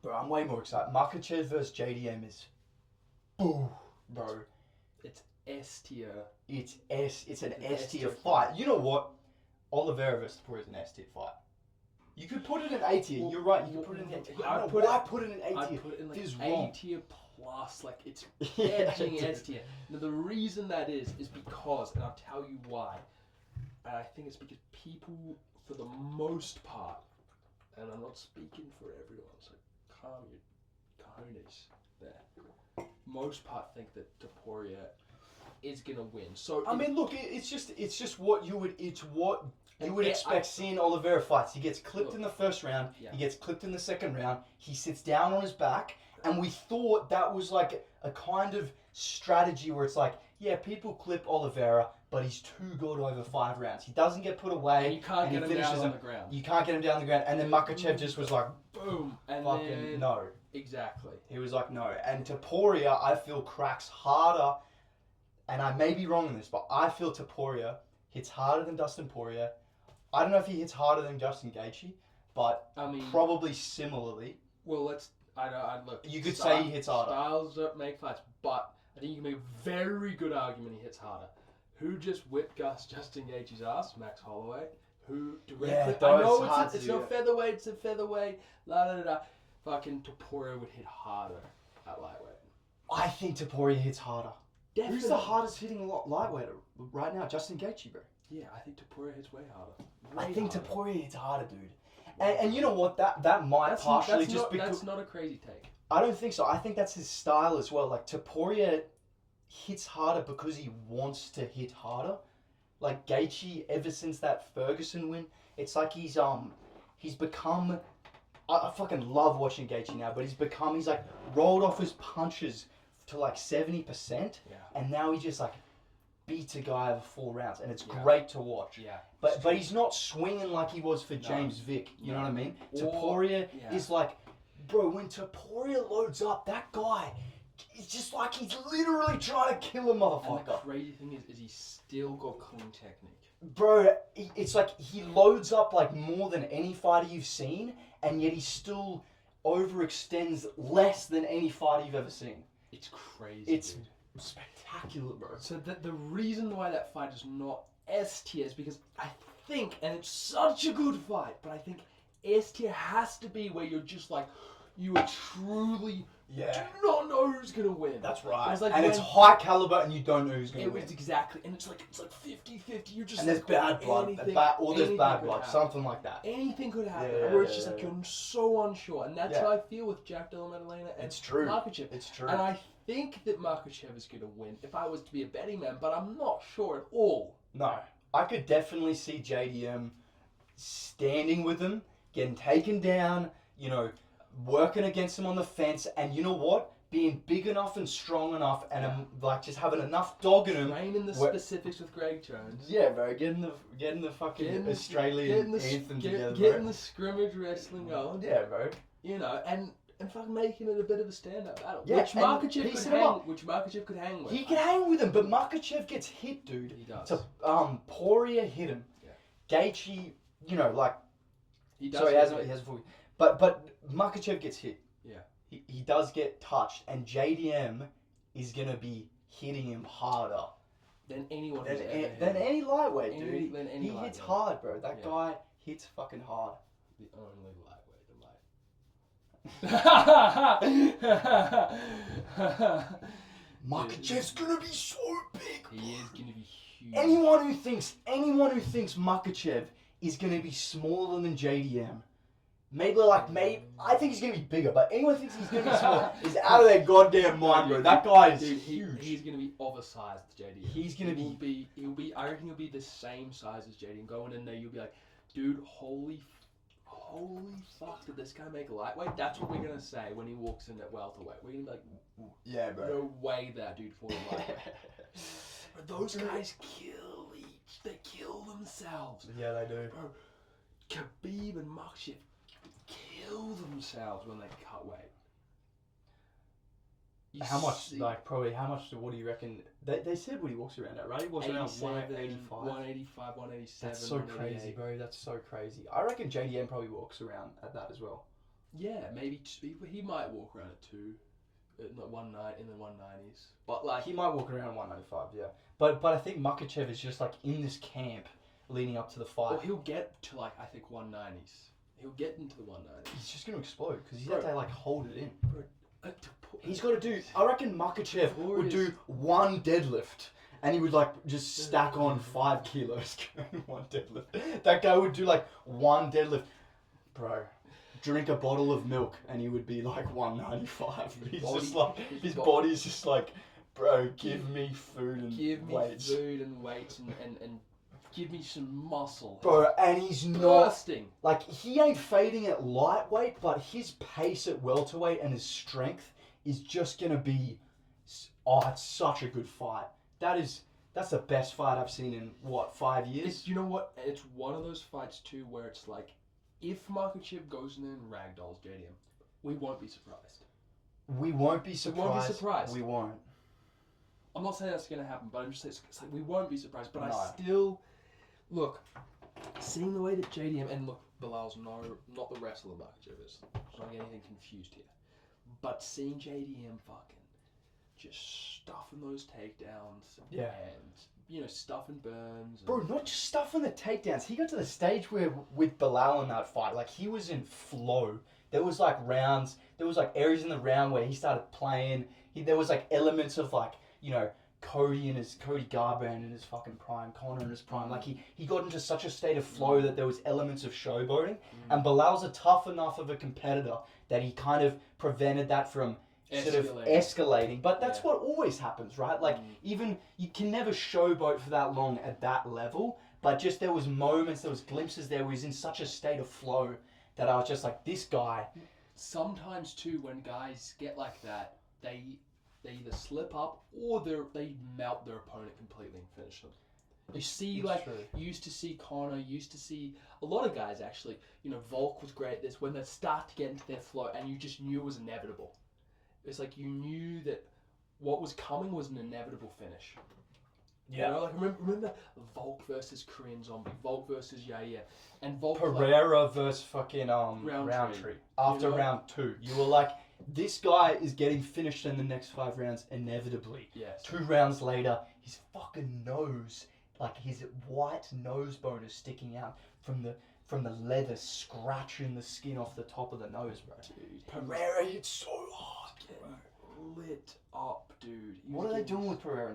Bro, I'm way more excited. Makhachev versus JDM is... Boo, bro. It's S tier. It's an S tier fight. You know what? Oliveira versus Topuria is an S tier fight. You could put it in A tier. You're right. You could put it in A tier. I put it in A tier. I put it in like this is A wrong. tier plus. Like it's Yeah, edging S tier. Now the reason that is because, and I'll tell you why. And I think it's because people, for the most part, and I'm not speaking for everyone, so calm your cojones there. Most part think that Topuria is gonna win. So I mean, look, it's just what you would expect seeing Oliveira fights. He gets clipped in the first round. Yeah. He gets clipped in the second round. He sits down on his back, and we thought that was like a kind of strategy where it's like, yeah, people clip Oliveira, but he's too good over 5 rounds. He doesn't get put away. and you can't get him down on the ground. You can't get him down the ground. And then Makhachev just was like, boom, and fucking then, no. Exactly. He was like, no. And Topuria, I feel, cracks harder. And I may be wrong in this, but I feel Topuria hits harder than Dustin Poirier. I don't know if he hits harder than Justin Gaethje, but I mean, probably similarly. well, I look. You could say he hits harder. Styles don't make fights, but I think you can make a very good argument he hits harder. Who just whipped Justin Gaethje's ass? Max Holloway. Who directly? Yeah, I know it's hard to it's do not that. featherweight. It's a featherweight. La da da da. Fucking Topuria would hit harder at lightweight. I think Topuria hits harder. Definitely. Who's the hardest hitting lightweight right now? Justin Gaethje, bro. Yeah, I think Topuria hits way harder. I think harder. Topuria hits harder, dude. And you know what? That might That's partially that's not a crazy take. I don't think so. I think that's his style as well. Like, Topuria hits harder because he wants to hit harder. Like, Gaethje, ever since that Ferguson win, it's like he's become... I fucking love watching Gaethje now, but he's like rolled off his punches to like 70%, and now he just like beats a guy over 4 rounds, and it's great to watch. Yeah. But he's not swinging like he was for James Vick. You know what I mean? Topuria is like, bro, when Topuria loads up, that guy, it's just like he's literally trying to kill a motherfucker. And the crazy thing is he's still got clean technique. Bro, it's like he loads up like more than any fighter you've seen, and yet he still overextends less than any fighter you've ever seen. It's crazy. It's dude. spectacular, bro. So the reason why that fight is not S tier is because I think, and it's such a good fight, but I think S tier has to be where you're just like, you are truly do not know who's gonna win. That's right. It's like and it's high caliber, and you don't know who's gonna win. It was exactly, and it's like 50-50. You're just and there's like, bad blood, there's bad blood, something like that. Anything could happen. Yeah, where it's just like you're so unsure, and that's how I feel with Jack Della Maddalena and It's true. Makhachev. It's true. And I think that Makhachev is gonna win if I was to be a betting man, but I'm not sure at all. No, I could definitely see JDM standing with him, getting taken down, you know, working against him on the fence, and you know what? Being big enough and strong enough, and like just having enough dog in him. Training the specifics with Greg Jones. Yeah, bro, getting the fucking Australian anthem together, getting the scrimmage wrestling going. Yeah, bro. You know, and fucking making it a bit of a stand-up battle, Yeah, which Makhachev could hang with. He can hang with him, but Makhachev gets hit, dude. He does. So, Poirier hit him. Yeah. Gaethje, you know, like he does. Sorry, he hasn't fully. But Makhachev gets hit. Yeah. He does get touched, and JDM is gonna be hitting him harder than anyone than any lightweight, dude. He lightweight. hits hard, bro. That guy hits fucking hard. The only lightweight, Makhachev's gonna be so big. He is gonna be huge. Anyone who thinks Makhachev is gonna be smaller than JDM. Maybe I think he's gonna be bigger, but anyone who thinks he's gonna be smaller is out of their goddamn mind, bro. That guy is huge. He's gonna be oversized, JDM. He'll be. I reckon he'll be the same size as JDM. Going in there, you'll be like, dude, holy fuck, did this guy make lightweight? That's what we're gonna say when he walks in at welterweight. We're gonna be like, yeah, bro. No way that dude fought in lightweight. But those guys they kill themselves. Yeah, they do. Bro, Khabib and Makhachev kill themselves when they cut weight. How much what do you reckon? They said what he walks around at, right? He walks around 185. 185, 187. That's so crazy, bro. That's so crazy. I reckon JDM probably walks around at that as well. Yeah, maybe he might walk around at 2, in the 190s. But like He might walk around 195, yeah. But I think Makhachev is just like in this camp leading up to the fight. Or he'll get to like I think 190s. He'll get into the 190s. He's just gonna explode because he's Bro. got to like hold it in. Bro, He's got to do. I reckon Makhachev would do one deadlift, and he would like just stack on 5 kilos going one deadlift. That guy would do like one deadlift, bro. Drink a bottle of milk, and he would be like 195. His body's just like, bro, give me food and weights. And give me some muscle. Bro, and he's not bursting. Like, he ain't fading at lightweight, but his pace at welterweight and his strength is just gonna be. Oh, it's such a good fight. That's the best fight I've seen in what 5 years. You know what? It's one of those fights too where it's like, if Makhachev goes in there and ragdolls JDM, we won't be surprised. We won't be surprised. We won't be surprised. We won't. I'm not saying that's gonna happen, but I'm just saying it's like we won't be surprised. But No. I still look, seeing the way that JDM and look, Bilal's not the wrestler Makhachev is. I'm not getting anything confused here. But seeing JDM fucking just stuffing those takedowns, Yeah. and stuffing Burns. Bro, not just stuff on the takedowns. He got to the stage where, with Bilal in that fight, like, he was in flow. There was, like, rounds. There was, like, areas in the round where he started playing. There was, like, elements of, like, Cody Garbrandt in his fucking prime, Conor in his prime. Like, he got into such a state of flow that there was elements of showboating. And Bilal's a tough enough of a competitor that he kind of prevented that from sort of escalating. But that's what always happens, right? Like, even you can never showboat for that long at that level, but just there was moments, there was glimpses there where he's in such a state of flow that I was just like, this guy. Sometimes too, when guys get like that, they either slip up or they melt their opponent completely and finish them. You see, you used to see Conor, used to see a lot of guys actually. Volk was great at this when they start to get into their flow, and you just knew it was inevitable. It's like you knew that what was coming was an inevitable finish. Yeah. Like remember Volk versus Korean Zombie, Volk versus Yair, and Volk Pereira versus fucking Roundtree. After round 2, you were like, this guy is getting finished in the next 5 rounds inevitably. Yes. 2 rounds later, his fucking nose, like his white nose bone is sticking out from the leather, scratching the skin off the top of the nose, bro. Dude, Pereira hit so hard, lit up, dude. What are they doing with Pereira now?